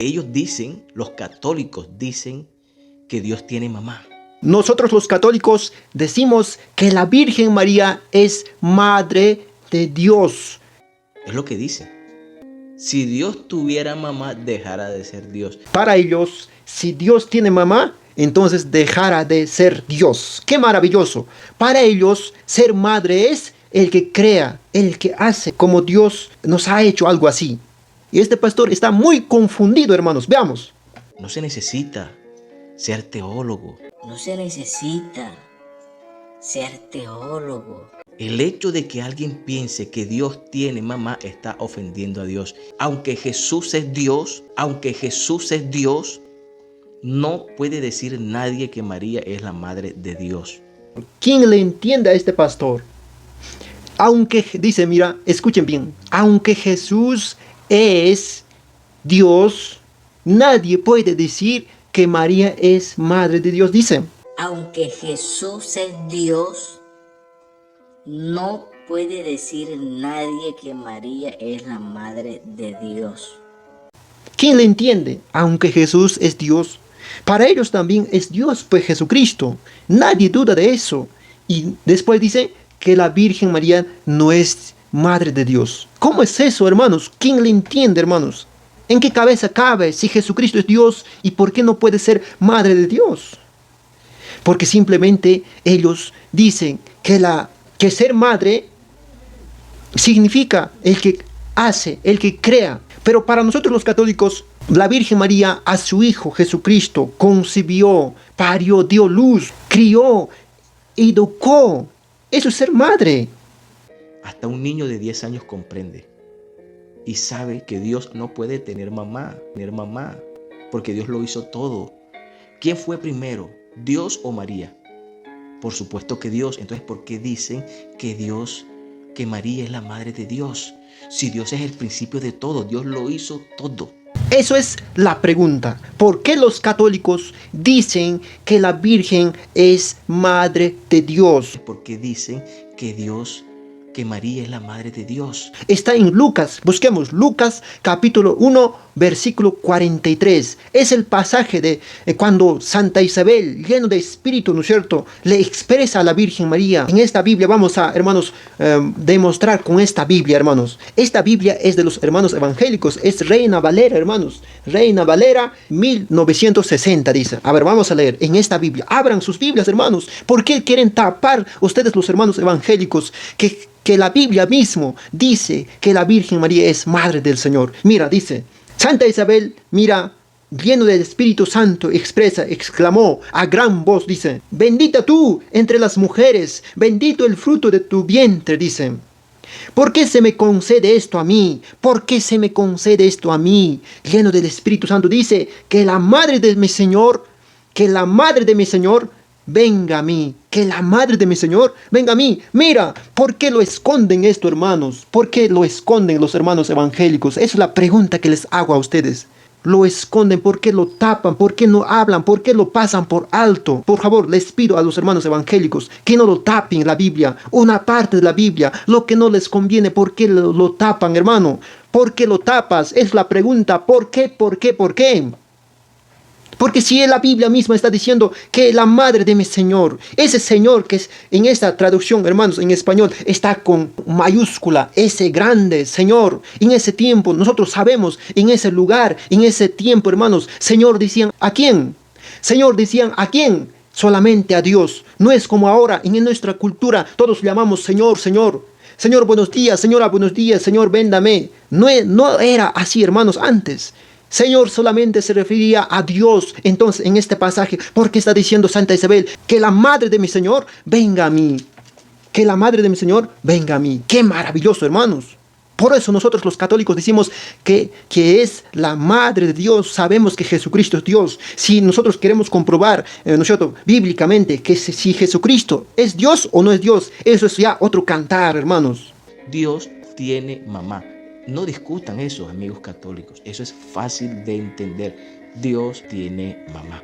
Ellos dicen, los católicos dicen que Dios tiene mamá. Nosotros los católicos decimos que la Virgen María es Madre de Dios. Es lo que dicen. Si Dios tuviera mamá, dejara de ser Dios. Para ellos, si Dios tiene mamá, entonces dejará de ser Dios. ¡Qué maravilloso! Para ellos, ser madre es el que crea, el que hace, como Dios nos ha hecho algo así. Y este pastor está muy confundido, hermanos. Veamos. No se necesita ser teólogo. No se necesita ser teólogo. El hecho de que alguien piense que Dios tiene mamá está ofendiendo a Dios. Aunque Jesús es Dios, no puede decir nadie que María es la madre de Dios. ¿Quién le entiende a este pastor? Aunque, dice, mira, escuchen bien, aunque Jesús es Dios, nadie puede decir que María es madre de Dios, dice. Aunque Jesús es Dios, no puede decir nadie que María es la madre de Dios. ¿Quién le entiende? Aunque Jesús es Dios, para ellos también es Dios, pues Jesucristo. Nadie duda de eso. Y después dice que la Virgen María no es madre de Dios. ¿Cómo es eso, hermanos? ¿Quién le entiende, hermanos? ¿En qué cabeza cabe si Jesucristo es Dios y por qué no puede ser madre de Dios? Porque simplemente ellos dicen que ser madre significa el que hace, el que crea. Pero para nosotros los católicos, la Virgen María a su Hijo Jesucristo concibió, parió, dio luz, crió, educó. Eso es ser madre. Hasta un niño de 10 años comprende y sabe que Dios no puede tener mamá, porque Dios lo hizo todo. ¿Quién fue primero, Dios o María? Por supuesto que Dios. Entonces, ¿por qué dicen que María es la madre de Dios? Si Dios es el principio de todo, Dios lo hizo todo. Eso es la pregunta. ¿Por qué los católicos dicen que la Virgen es madre de Dios? Porque dicen que María es la madre de Dios. Está en Lucas, busquemos Lucas capítulo 1, versículo 43. Es el pasaje de cuando Santa Isabel, lleno de espíritu, ¿no es cierto?, le expresa a la Virgen María. En esta Biblia vamos a, hermanos, demostrar con esta Biblia, hermanos. Esta Biblia es de los hermanos evangélicos, es Reina Valera, hermanos. Reina Valera 1960 dice. A ver, vamos a leer en esta Biblia. Abran sus Biblias, hermanos. ¿Por qué quieren tapar ustedes los hermanos evangélicos que la Biblia mismo dice que la Virgen María es madre del Señor? Mira, dice, Santa Isabel, mira, lleno del Espíritu Santo, exclamó a gran voz, dice, bendita tú entre las mujeres, bendito el fruto de tu vientre, dice. ¿Por qué se me concede esto a mí? ¿Por qué se me concede esto a mí? Lleno del Espíritu Santo, dice, que la madre de mi Señor, venga a mí, que la madre de mi Señor venga a mí. Mira, ¿por qué lo esconden esto, hermanos? ¿Por qué lo esconden los hermanos evangélicos? Esa es la pregunta que les hago a ustedes. Lo esconden, ¿por qué lo tapan? ¿Por qué no hablan? ¿Por qué lo pasan por alto? Por favor, les pido a los hermanos evangélicos que no lo tapen la Biblia, una parte de la Biblia, lo que no les conviene. ¿Por qué lo tapan, hermano? ¿Por qué lo tapas? Es la pregunta. ¿Por qué? ¿Por qué? ¿Por qué? Porque si la Biblia misma está diciendo que la madre de mi Señor, ese Señor que es en esta traducción, hermanos, en español, está con mayúscula, ese grande Señor. En ese tiempo, nosotros sabemos, en ese lugar, en ese tiempo, hermanos, Señor decían, ¿a quién? Señor decían, ¿a quién? Solamente a Dios. No es como ahora, en nuestra cultura, todos llamamos Señor, Señor. Señor, buenos días, Señora, buenos días, Señor, véndame. No era así, hermanos, antes. Señor solamente se refería a Dios. Entonces, en este pasaje, ¿por qué está diciendo Santa Isabel que la madre de mi Señor venga a mí? Que la madre de mi Señor venga a mí. ¡Qué maravilloso, hermanos! Por eso nosotros los católicos decimos que es la madre de Dios. Sabemos que Jesucristo es Dios. Si nosotros queremos comprobar, nosotros bíblicamente, que si Jesucristo es Dios o no es Dios, eso es ya otro cantar, hermanos. Dios tiene mamá. No discutan eso, amigos católicos. Eso es fácil de entender. Dios tiene mamá.